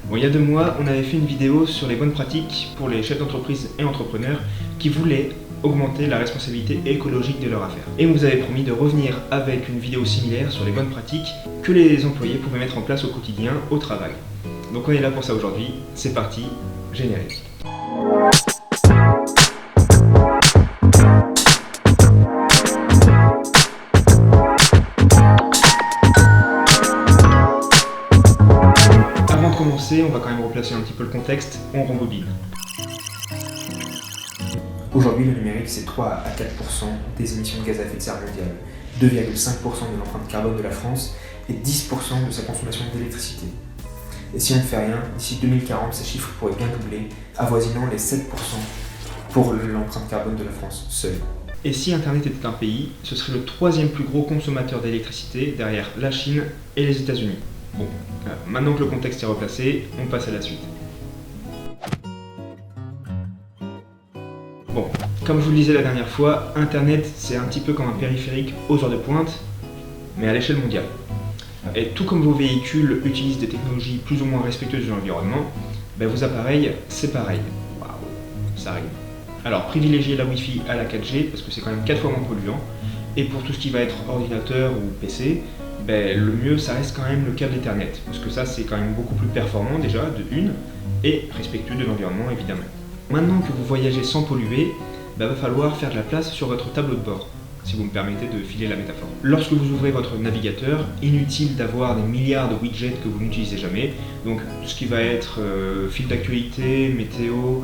Bon, il y a 2 mois, on avait fait une vidéo sur les bonnes pratiques pour les chefs d'entreprise et entrepreneurs qui voulaient augmenter la responsabilité écologique de leur affaire. Et on vous avait promis de revenir avec une vidéo similaire sur les bonnes pratiques que les employés pouvaient mettre en place au quotidien, au travail. Donc on est là pour ça aujourd'hui, c'est parti, générique. Avant de commencer, on va quand même replacer un petit peu le contexte, on rembobine. Aujourd'hui, le numérique, c'est 3 à 4% des émissions de gaz à effet de serre mondiales, 2,5% de l'empreinte carbone de la France et 10% de sa consommation d'électricité. Et si on ne fait rien, d'ici 2040, ces chiffres pourraient bien doubler, avoisinant les 7% pour l'empreinte carbone de la France seule. Et si Internet était un pays, ce serait le 3e plus gros consommateur d'électricité derrière la Chine et les États-Unis. Bon, maintenant que le contexte est replacé, on passe à la suite. Bon, comme je vous le disais la dernière fois, Internet c'est un petit peu comme un périphérique aux heures de pointe, mais à l'échelle mondiale. Et tout comme vos véhicules utilisent des technologies plus ou moins respectueuses de l'environnement, vos appareils c'est pareil. Waouh, ça rime. Alors privilégiez la Wi-Fi à la 4G parce que c'est quand même 4 fois moins polluant. Et pour tout ce qui va être ordinateur ou PC, le mieux ça reste quand même le câble Ethernet. Parce que ça c'est quand même beaucoup plus performant déjà, de une, et respectueux de l'environnement évidemment. Maintenant que vous voyagez sans polluer, va falloir faire de la place sur votre tableau de bord, si vous me permettez de filer la métaphore. Lorsque vous ouvrez votre navigateur, inutile d'avoir des milliards de widgets que vous n'utilisez jamais, donc tout ce qui va être fil d'actualité, météo,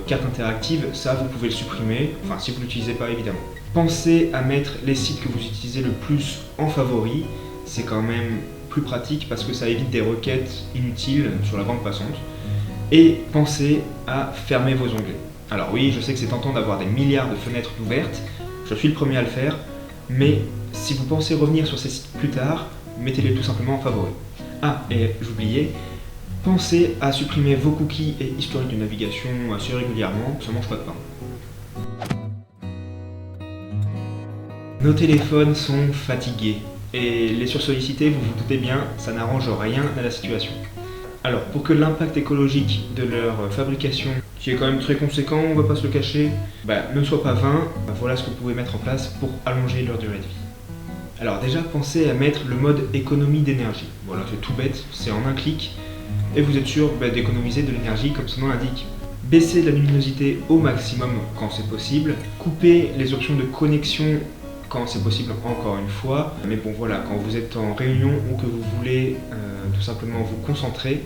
carte interactive, ça vous pouvez le supprimer, enfin si vous ne l'utilisez pas évidemment. Pensez à mettre les sites que vous utilisez le plus en favori, c'est quand même plus pratique parce que ça évite des requêtes inutiles sur la bande passante. Et pensez à fermer vos onglets. Alors oui, je sais que c'est tentant d'avoir des milliards de fenêtres ouvertes, je suis le premier à le faire, mais si vous pensez revenir sur ces sites plus tard, mettez-les tout simplement en favori. Ah, et j'oubliais, pensez à supprimer vos cookies et historiques de navigation assez régulièrement, ça mange pas de pain. Nos téléphones sont fatigués, et les sursollicités, vous vous doutez bien, ça n'arrange rien à la situation. Alors, pour que l'impact écologique de leur fabrication, qui est quand même très conséquent, on va pas se le cacher, ne soit pas vain, voilà ce que vous pouvez mettre en place pour allonger leur durée de vie. Alors déjà, pensez à mettre le mode économie d'énergie. Voilà, c'est tout bête, c'est en un clic, et vous êtes sûr d'économiser de l'énergie comme son nom l'indique. Baissez la luminosité au maximum quand c'est possible, coupez les options de connexion quand c'est possible encore une fois, mais bon voilà, quand vous êtes en réunion ou que vous voulez tout simplement vous concentrer,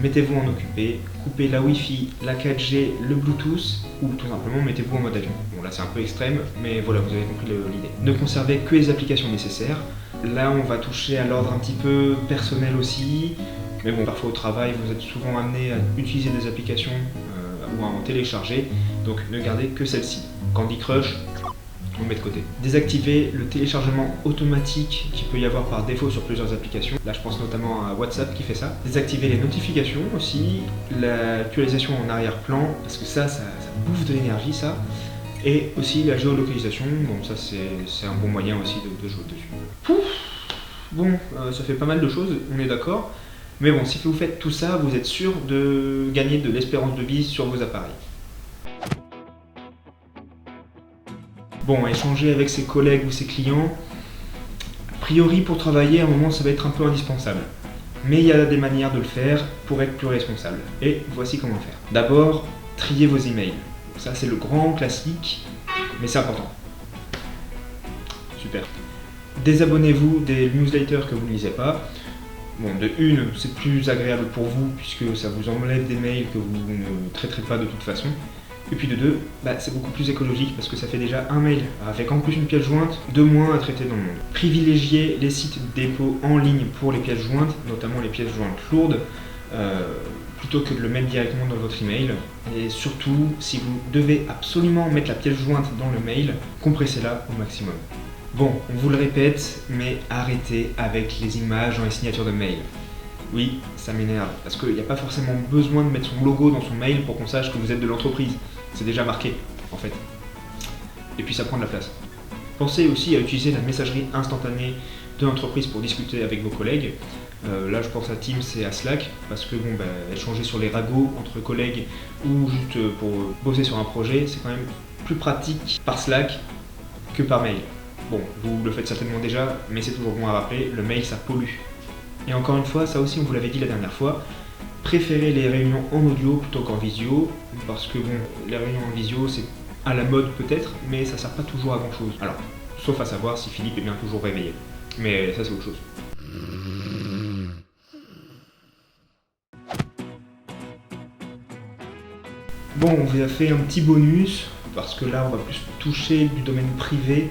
mettez-vous en occupé, coupez la Wi-Fi, la 4G, le Bluetooth ou tout simplement mettez-vous en mode avion. Bon là c'est un peu extrême, mais voilà, vous avez compris l'idée. Ne conservez que les applications nécessaires. Là on va toucher à l'ordre un petit peu personnel aussi, mais bon parfois au travail vous êtes souvent amené à utiliser des applications ou à en télécharger, donc ne gardez que celles-ci. Candy Crush, on met de côté. Désactivez le téléchargement automatique qu'il peut y avoir par défaut sur plusieurs applications. Là je pense notamment à WhatsApp qui fait ça. Désactivez les notifications aussi, l'actualisation en arrière-plan, parce que ça bouffe de l'énergie ça. Et aussi la géolocalisation, bon ça c'est un bon moyen aussi de jouer dessus. Pouf, bon, ça fait pas mal de choses, on est d'accord. Mais bon, si vous faites tout ça, vous êtes sûr de gagner de l'espérance de vie sur vos appareils. Bon, échanger avec ses collègues ou ses clients, a priori pour travailler, à un moment ça va être un peu indispensable. Mais il y a des manières de le faire pour être plus responsable. Et voici comment faire. D'abord, triez vos emails. Ça c'est le grand classique, mais c'est important. Super. Désabonnez-vous des newsletters que vous ne lisez pas. Bon, de une, c'est plus agréable pour vous puisque ça vous enlève des mails que vous ne traiterez pas de toute façon. Et puis de deux, c'est beaucoup plus écologique parce que ça fait déjà un mail avec en plus une pièce jointe, 2 moins à traiter dans le monde. Privilégiez les sites de dépôt en ligne pour les pièces jointes, notamment les pièces jointes lourdes, plutôt que de le mettre directement dans votre email. Et surtout, si vous devez absolument mettre la pièce jointe dans le mail, compressez-la au maximum. Bon, on vous le répète, mais arrêtez avec les images dans les signatures de mail. Oui, ça m'énerve, parce qu'il n'y a pas forcément besoin de mettre son logo dans son mail pour qu'on sache que vous êtes de l'entreprise. C'est déjà marqué, en fait. Et puis ça prend de la place. Pensez aussi à utiliser la messagerie instantanée de l'entreprise pour discuter avec vos collègues. Là je pense à Teams et à Slack parce que bon, échanger sur les ragots entre collègues ou juste pour bosser sur un projet, c'est quand même plus pratique par Slack que par mail. Bon, vous le faites certainement déjà, mais c'est toujours bon à rappeler, le mail ça pollue. Et encore une fois, ça aussi on vous l'avait dit la dernière fois, préférez les réunions en audio plutôt qu'en visio, parce que bon, les réunions en visio c'est à la mode peut-être, mais ça sert pas toujours à grand chose. Alors, sauf à savoir si Philippe est bien toujours réveillé. Mais ça c'est autre chose. Bon, on vous a fait un petit bonus, parce que là on va plus toucher du domaine privé,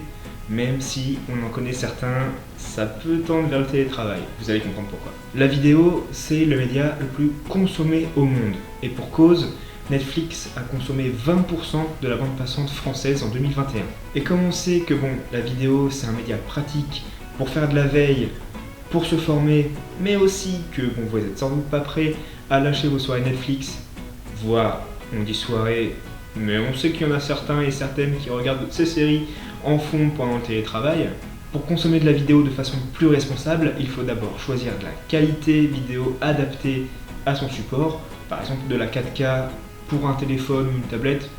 même si on en connaît certains, ça peut tendre vers le télétravail, vous allez comprendre pourquoi. La vidéo, c'est le média le plus consommé au monde, et pour cause, Netflix a consommé 20% de la bande passante française en 2021. Et comme on sait que bon, la vidéo c'est un média pratique pour faire de la veille, pour se former, mais aussi que bon, vous êtes sans doute pas prêt à lâcher vos soirées Netflix, voire on dit soirée, mais on sait qu'il y en a certains et certaines qui regardent ces séries en fond pendant le télétravail. Pour consommer de la vidéo de façon plus responsable, il faut d'abord choisir de la qualité vidéo adaptée à son support, par exemple de la 4K pour un téléphone ou une tablette,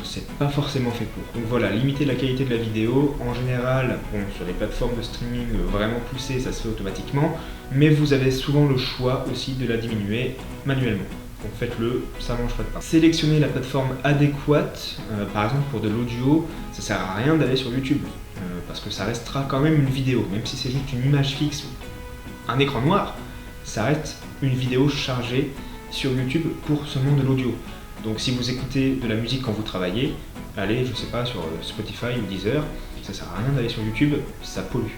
c'est pas forcément fait pour. Donc voilà, limiter la qualité de la vidéo, en général, bon, sur les plateformes de streaming vraiment poussées, ça se fait automatiquement, mais vous avez souvent le choix aussi de la diminuer manuellement. Donc faites-le, ça mange pas de pain. Sélectionnez la plateforme adéquate, par exemple pour de l'audio, ça sert à rien d'aller sur YouTube, parce que ça restera quand même une vidéo, même si c'est juste une image fixe, un écran noir, ça reste une vidéo chargée sur YouTube pour seulement de l'audio. Donc si vous écoutez de la musique quand vous travaillez, allez, je sais pas, sur Spotify ou Deezer, ça sert à rien d'aller sur YouTube, ça pollue.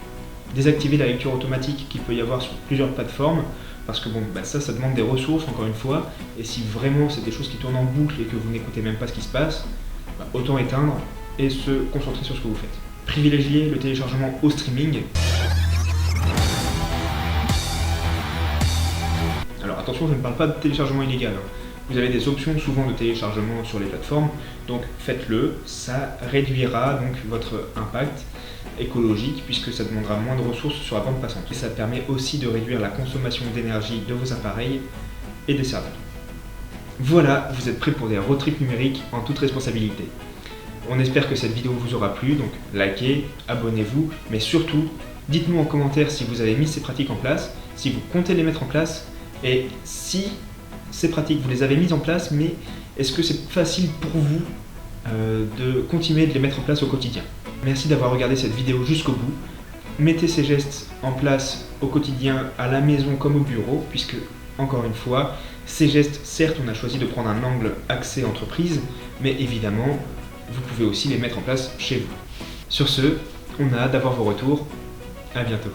Désactivez la lecture automatique qu'il peut y avoir sur plusieurs plateformes, parce que bon, ça demande des ressources encore une fois, et si vraiment c'est des choses qui tournent en boucle et que vous n'écoutez même pas ce qui se passe, autant éteindre et se concentrer sur ce que vous faites. Privilégiez le téléchargement au streaming. Alors attention, je ne parle pas de téléchargement illégal. Vous avez des options souvent de téléchargement sur les plateformes, donc faites-le, ça réduira donc votre impact écologique puisque ça demandera moins de ressources sur la bande passante. Et ça permet aussi de réduire la consommation d'énergie de vos appareils et des serveurs. Voilà, vous êtes prêts pour des road trips numériques en toute responsabilité. On espère que cette vidéo vous aura plu, donc likez, abonnez-vous, mais surtout, dites-nous en commentaire si vous avez mis ces pratiques en place, si vous comptez les mettre en place, et si ces pratiques, vous les avez mises en place, mais est-ce que c'est facile pour vous de continuer de les mettre en place au quotidien? Merci d'avoir regardé cette vidéo jusqu'au bout. Mettez ces gestes en place au quotidien, à la maison comme au bureau, puisque, encore une fois, ces gestes, certes, on a choisi de prendre un angle axé entreprise, mais évidemment, vous pouvez aussi les mettre en place chez vous. Sur ce, on a hâte d'avoir vos retours. À bientôt.